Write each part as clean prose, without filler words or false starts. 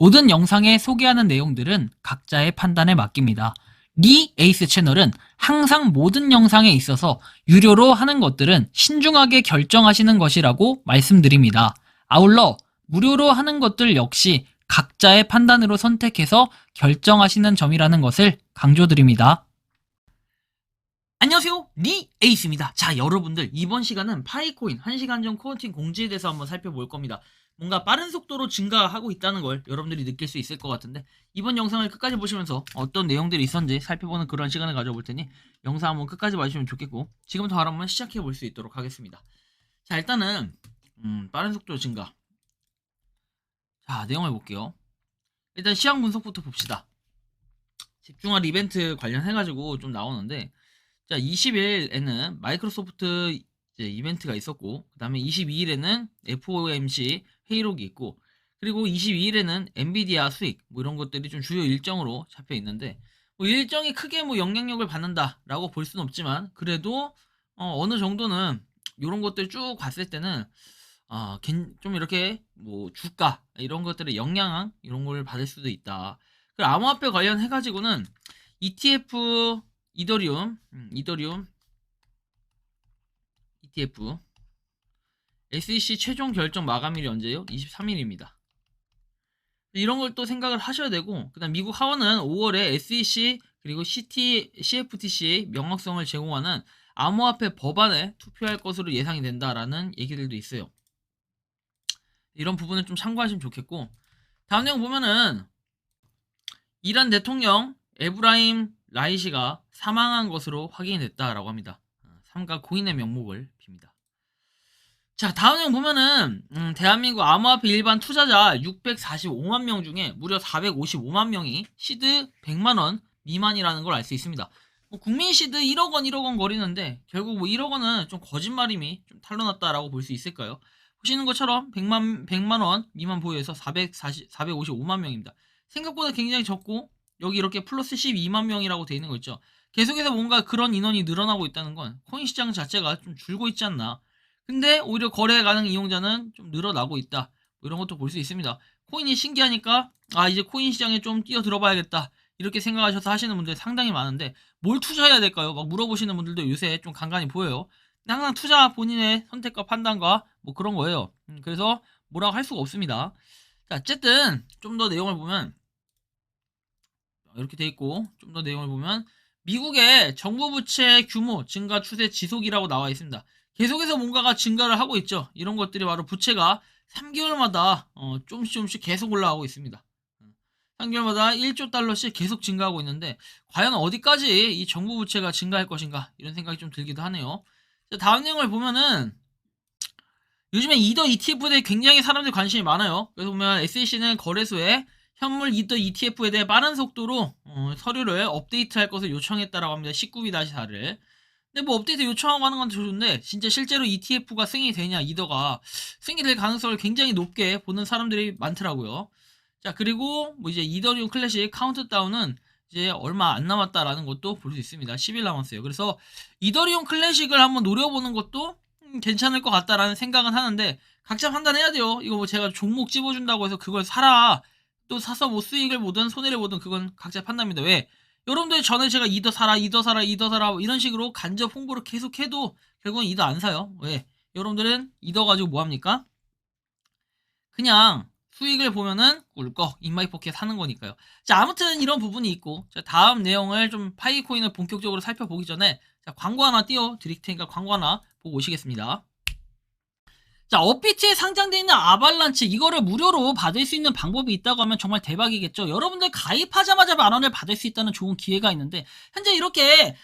모든 영상에 소개하는 내용들은 각자의 판단에 맡깁니다. 리 에이스 채널은 항상 모든 영상에 있어서 유료로 하는 것들은 신중하게 결정하시는 것이라고 말씀드립니다. 아울러 무료로 하는 것들 역시 각자의 판단으로 선택해서 결정하시는 점이라는 것을 강조드립니다. 안녕하세요, 리 에이스입니다. 자, 여러분들 이번 시간은 파이코인 1시간 전 코어팅 공지에 대해서 한번 살펴볼 겁니다. 뭔가 빠른 속도로 증가하고 있다는 걸 여러분들이 느낄 수 있을 것 같은데, 이번 영상을 끝까지 보시면서 어떤 내용들이 있었는지 살펴보는 그런 시간을 가져볼 테니 영상 한번 끝까지 봐주시면 좋겠고, 지금부터 바로 한번 시작해 볼 수 있도록 하겠습니다. 자, 일단은 빠른 속도 증가. 자, 내용을 볼게요. 일단 시황 분석부터 봅시다. 집중할 이벤트 관련해가지고 좀 나오는데, 자, 20일에는 마이크로소프트 이벤트가 있었고, 그 다음에 22일에는 FOMC 회의록이 있고, 그리고 22일에는 엔비디아 수익, 뭐 이런 것들이 좀 주요 일정으로 잡혀 있는데, 뭐 일정이 크게 뭐 영향력을 받는다라고 볼 수는 없지만, 그래도 어느 정도는 이런 것들 쭉 봤을 때는 좀 이렇게 뭐 주가 이런 것들의 영향 이런 걸 받을 수도 있다. 그리고 암호화폐 관련해가지고는 ETF 이더리움 ETF SEC 최종 결정 마감일이 언제요? 23일입니다. 이런 걸 또 생각을 하셔야 되고, 그 다음 미국 하원은 5월에 SEC 그리고 CFTC 명확성을 제공하는 암호화폐 법안에 투표할 것으로 예상이 된다라는 얘기들도 있어요. 이런 부분을 좀 참고하시면 좋겠고, 다음 내용 보면은 이란 대통령 에브라임 라이시가 사망한 것으로 확인이 됐다라고 합니다. 삼가 고인의 명목을 빕니다. 자, 다음 내용 보면은 대한민국 암호화폐 일반 투자자 645만 명 중에 무려 455만 명이 시드 100만원 미만이라는 걸 알 수 있습니다. 국민 시드 1억원 거리는데 결국 뭐 1억원은 좀 거짓말임이 좀 탄로났다라고 볼 수 있을까요? 보시는 것처럼 100만원 미만 보유해서 455만 명입니다. 생각보다 굉장히 적고, 여기 이렇게 플러스 12만 명이라고 되어 있는 거 있죠. 계속해서 뭔가 그런 인원이 늘어나고 있다는 건 코인 시장 자체가 좀 줄고 있지 않나. 근데 오히려 거래 가능 이용자는 좀 늘어나고 있다. 뭐 이런 것도 볼 수 있습니다. 코인이 신기하니까 이제 코인 시장에 좀 뛰어들어 봐야겠다, 이렇게 생각하셔서 하시는 분들 상당히 많은데, 뭘 투자해야 될까요? 막 물어보시는 분들도 요새 좀 간간히 보여요. 항상 투자 본인의 선택과 판단과 뭐 그런 거예요. 그래서 뭐라고 할 수가 없습니다. 자, 어쨌든 좀 더 내용을 보면 이렇게 돼 있고, 좀 더 내용을 보면 미국의 정부 부채 규모 증가 추세 지속이라고 나와 있습니다. 계속해서 뭔가가 증가를 하고 있죠. 이런 것들이 바로 부채가 3개월마다 조금씩 계속 올라가고 있습니다. 3개월마다 1조 달러씩 계속 증가하고 있는데, 과연 어디까지 이 정부 부채가 증가할 것인가, 이런 생각이 좀 들기도 하네요. 자, 다음 내용을 보면은 요즘에 이더 ETF에 대해 굉장히 사람들이 관심이 많아요. 그래서 보면 SEC는 거래소에 현물 이더 ETF에 대해 빠른 속도로 서류를 업데이트할 것을 요청했다라고 합니다. 19B-4를. 근데 뭐 업데이트 요청하고 하는 건 좋은데, 진짜 실제로 ETF가 승인이 되냐, 이더가 승인이 될 가능성을 굉장히 높게 보는 사람들이 많더라고요. 자, 그리고 뭐 이제 이더리움 클래식 카운트다운은 이제 얼마 안 남았다라는 것도 볼 수 있습니다. 10일 남았어요. 그래서 이더리움 클래식을 한번 노려보는 것도 괜찮을 것 같다라는 생각은 하는데, 각자 판단해야 돼요. 이거 뭐 제가 종목 집어준다고 해서 그걸 사라, 또 사서 뭐 수익을 보든 손해를 보든 그건 각자 판단입니다. 왜? 여러분들 전에 제가 이더 사라 뭐 이런 식으로 간접 홍보를 계속 해도 결국은 이더 안 사요. 왜? 여러분들은 이더 가지고 뭐 합니까? 그냥 수익을 보면은 꿀꺽 인마이포켓 사는 거니까요. 자, 아무튼 이런 부분이 있고, 자, 다음 내용을 좀 파이코인을 본격적으로 살펴보기 전에 자, 광고 하나 띄워 드릴 테니까 광고 하나 보고 오시겠습니다. 자, 업비트에 상장되어 있는 아발란치, 이거를 무료로 받을 수 있는 방법이 있다고 하면 정말 대박이겠죠. 여러분들 가입하자마자 만원을 받을 수 있다는 좋은 기회가 있는데, 현재 이렇게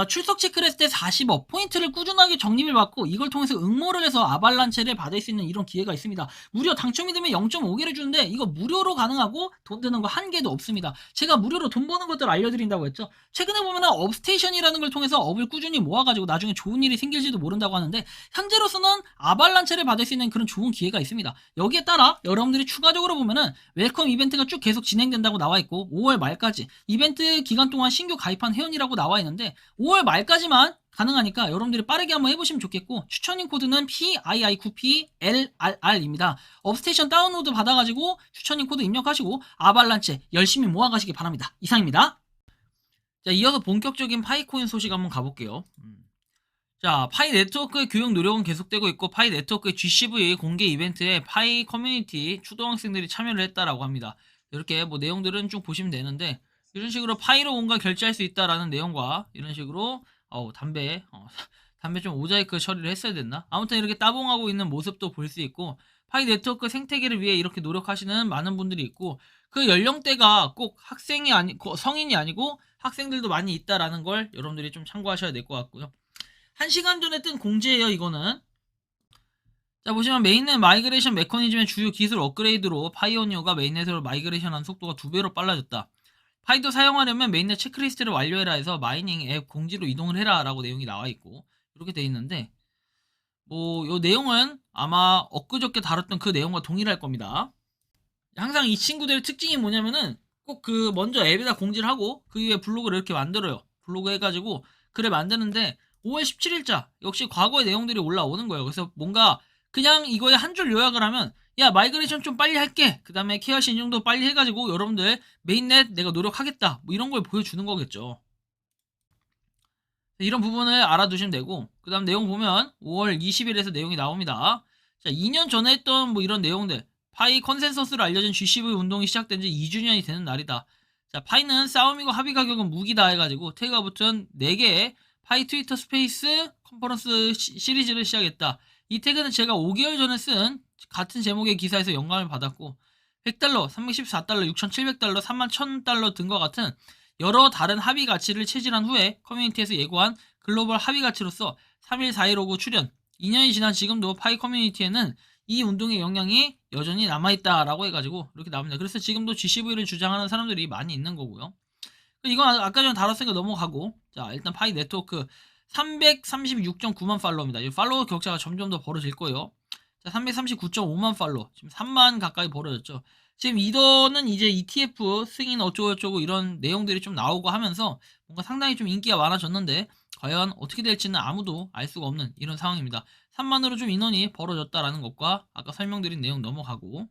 출석 체크를 했을 때 40포인트를 꾸준하게 적립을 받고, 이걸 통해서 응모를 해서 아발란체를 받을 수 있는 이런 기회가 있습니다. 무려 당첨이 되면 0.5개를 주는데, 이거 무료로 가능하고 돈 드는 거 한 개도 없습니다. 제가 무료로 돈 버는 것들 알려드린다고 했죠. 최근에 보면은 업스테이션이라는 걸 통해서 업을 꾸준히 모아가지고 나중에 좋은 일이 생길지도 모른다고 하는데, 현재로서는 아발란체를 받을 수 있는 그런 좋은 기회가 있습니다. 여기에 따라 여러분들이 추가적으로 보면은 웰컴 이벤트가 쭉 계속 진행된다고 나와 있고, 5월 말까지 이벤트 기간 동안 신규 가입한 회원이라고 나와 있는데, 5월 말까지만 가능하니까 여러분들이 빠르게 한번 해보시면 좋겠고, 추천인 코드는 PIIQPLRR입니다. 업스테이션 다운로드 받아가지고 추천인 코드 입력하시고 아발란체 열심히 모아가시기 바랍니다. 이상입니다. 자, 이어서 본격적인 파이코인 소식 한번 가볼게요. 자, 파이 네트워크의 교육 노력은 계속되고 있고, 파이 네트워크의 GCV 공개 이벤트에 파이 커뮤니티 초등학생들이 참여를 했다라고 합니다. 이렇게 뭐 내용들은 쭉 보시면 되는데, 이런 식으로 파이로 뭔가 결제할 수 있다라는 내용과 이런 식으로 담배 좀 모자이크 처리를 했어야 됐나? 아무튼 이렇게 따봉하고 있는 모습도 볼 수 있고, 파이 네트워크 생태계를 위해 이렇게 노력하시는 많은 분들이 있고, 그 연령대가 꼭 성인이 아니고 학생들도 많이 있다라는 걸 여러분들이 좀 참고하셔야 될 것 같고요. 1시간 전에 뜬 공지예요, 이거는. 자, 보시면 메인넷 마이그레이션 메커니즘의 주요 기술 업그레이드로 파이오니어가 메인넷으로 마이그레이션한 속도가 2배로 빨라졌다. 파이도 사용하려면 메인넷 체크리스트를 완료해라 해서 마이닝 앱 공지로 이동을 해라 라고 내용이 나와 있고, 이렇게 돼 있는데, 뭐 요 내용은 아마 엊그저께 다뤘던 그 내용과 동일할 겁니다. 항상 이 친구들의 특징이 뭐냐면은 꼭 그 먼저 앱에다 공지를 하고 그 위에 블로그를 이렇게 만들어요. 블로그 해가지고 글을 만드는데 5월 17일자 역시 과거의 내용들이 올라오는 거예요. 그래서 뭔가 그냥 이거에 한 줄 요약을 하면, 야, 마이그레이션 좀 빨리 할게, 그 다음에 KYC 인증도 빨리 해가지고 여러분들 메인넷 내가 노력하겠다, 뭐 이런 걸 보여주는 거겠죠. 이런 부분을 알아두시면 되고, 그 다음 내용 보면 5월 20일에서 내용이 나옵니다. 자, 2년 전에 했던 뭐 이런 내용들, 파이 컨센서스로 알려진 GCV 운동이 시작된 지 2주년이 되는 날이다. 자, 파이는 싸움이고 합의 가격은 무기다 해가지고 태그가 붙은 4개의 파이 트위터 스페이스 컨퍼런스 시리즈를 시작했다. 이 태그는 제가 5개월 전에 쓴 같은 제목의 기사에서 영감을 받았고, 100달러, 314달러, 6,700달러, 31,000달러 등과 같은 여러 다른 합의 가치를 체질한 후에 커뮤니티에서 예고한 글로벌 합의 가치로서 3일 4일 오고 출연. 2년이 지난 지금도 파이 커뮤니티에는 이 운동의 영향이 여전히 남아있다라고 해가지고 이렇게 나옵니다. 그래서 지금도 GCV를 주장하는 사람들이 많이 있는 거고요. 이건 아까 전에 다뤘으니까 넘어가고, 자, 일단 파이 네트워크 336.9만 팔로워입니다. 이 팔로워 격차가 점점 더 벌어질 거예요. 자, 339.5만 팔로워, 지금 3만 가까이 벌어졌죠. 지금 이더는 이제 ETF 승인 어쩌고저쩌고 이런 내용들이 좀 나오고 하면서 뭔가 상당히 좀 인기가 많아졌는데, 과연 어떻게 될지는 아무도 알 수가 없는 이런 상황입니다. 3만으로 좀 인원이 벌어졌다라는 것과 아까 설명드린 내용 넘어가고,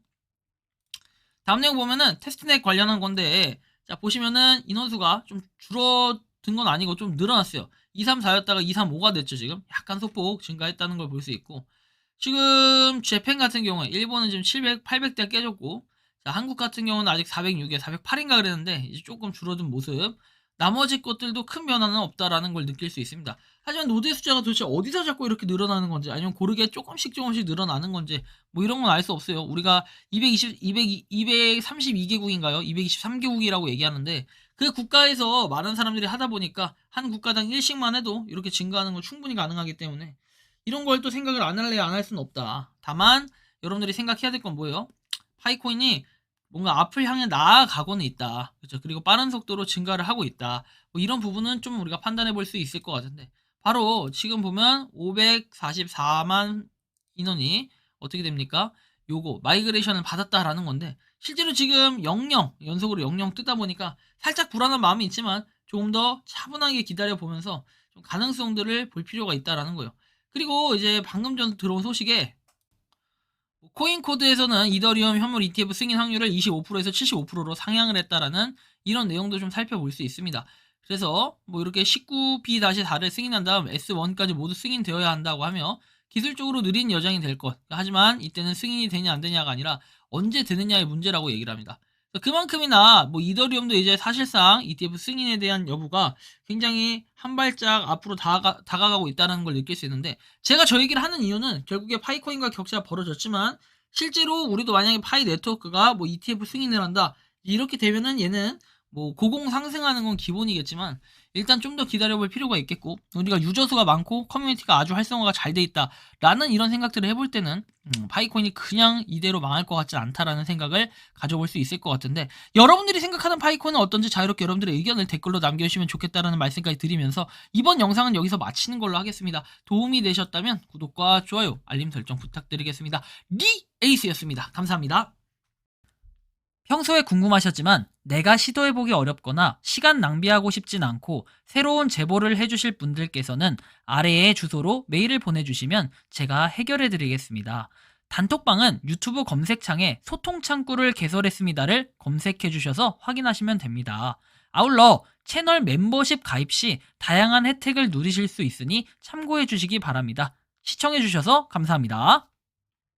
다음 내용 보면은 테스트넷 관련한 건데, 자, 보시면은 인원수가 좀 줄어든 건 아니고 좀 늘어났어요. 234였다가 235가 됐죠. 지금 약간 소폭 증가했다는 걸 볼 수 있고, 지금 재팬 같은 경우에 일본은 지금 700, 800대 깨졌고, 자, 한국 같은 경우는 아직 406에 408인가 그랬는데 이제 조금 줄어든 모습. 나머지 것들도 큰 변화는 없다라는 걸 느낄 수 있습니다. 하지만 노드의 숫자가 도대체 어디서 자꾸 이렇게 늘어나는 건지, 아니면 고르게 조금씩 늘어나는 건지, 뭐 이런 건 알 수 없어요. 우리가 232개국인가요? 223개국이라고 얘기하는데, 그 국가에서 많은 사람들이 하다 보니까 한 국가당 1씩만 해도 이렇게 증가하는 건 충분히 가능하기 때문에 이런 걸 또 생각을 안 할래 안 할 수는 없다. 다만 여러분들이 생각해야 될 건 뭐예요? 파이코인이 뭔가 앞을 향해 나아가고는 있다. 그렇죠? 그리고 빠른 속도로 증가를 하고 있다. 뭐 이런 부분은 좀 우리가 판단해 볼 수 있을 것 같은데, 바로 지금 보면 544만 인원이 어떻게 됩니까? 요거 마이그레이션을 받았다라는 건데, 실제로 지금 00 연속으로 00 뜨다 보니까 살짝 불안한 마음이 있지만 조금 더 차분하게 기다려 보면서 좀 가능성들을 볼 필요가 있다라는 거예요. 그리고 이제 방금 전 들어온 소식에 코인코드에서는 이더리움 현물 ETF 승인 확률을 25%에서 75%로 상향을 했다라는 이런 내용도 좀 살펴볼 수 있습니다. 그래서 뭐 이렇게 19B-4를 승인한 다음 S1까지 모두 승인되어야 한다고 하며 기술적으로 느린 여정이 될 것. 하지만 이때는 승인이 되냐 안 되냐가 아니라 언제 되느냐의 문제라고 얘기를 합니다. 그만큼이나 뭐 이더리움도 이제 사실상 ETF 승인에 대한 여부가 굉장히 한 발짝 앞으로 다가가고 있다는 걸 느낄 수 있는데, 제가 저 얘기를 하는 이유는 결국에 파이코인과 격차가 벌어졌지만 실제로 우리도 만약에 파이 네트워크가 뭐 ETF 승인을 한다, 이렇게 되면은 얘는 뭐 고공 상승하는 건 기본이겠지만 일단 좀 더 기다려볼 필요가 있겠고, 우리가 유저 수가 많고 커뮤니티가 아주 활성화가 잘 돼 있다 라는 이런 생각들을 해볼 때는 파이코인이 그냥 이대로 망할 것 같지 않다라는 생각을 가져볼 수 있을 것 같은데, 여러분들이 생각하는 파이코인은 어떤지 자유롭게 여러분들의 의견을 댓글로 남겨주시면 좋겠다라는 말씀까지 드리면서 이번 영상은 여기서 마치는 걸로 하겠습니다. 도움이 되셨다면 구독과 좋아요, 알림 설정 부탁드리겠습니다. 리 에이스였습니다. 감사합니다. 평소에 궁금하셨지만 내가 시도해보기 어렵거나 시간 낭비하고 싶진 않고 새로운 제보를 해주실 분들께서는 아래의 주소로 메일을 보내주시면 제가 해결해드리겠습니다. 단톡방은 유튜브 검색창에 소통 창구를 개설했습니다를 검색해주셔서 확인하시면 됩니다. 아울러 채널 멤버십 가입 시 다양한 혜택을 누리실 수 있으니 참고해주시기 바랍니다. 시청해주셔서 감사합니다.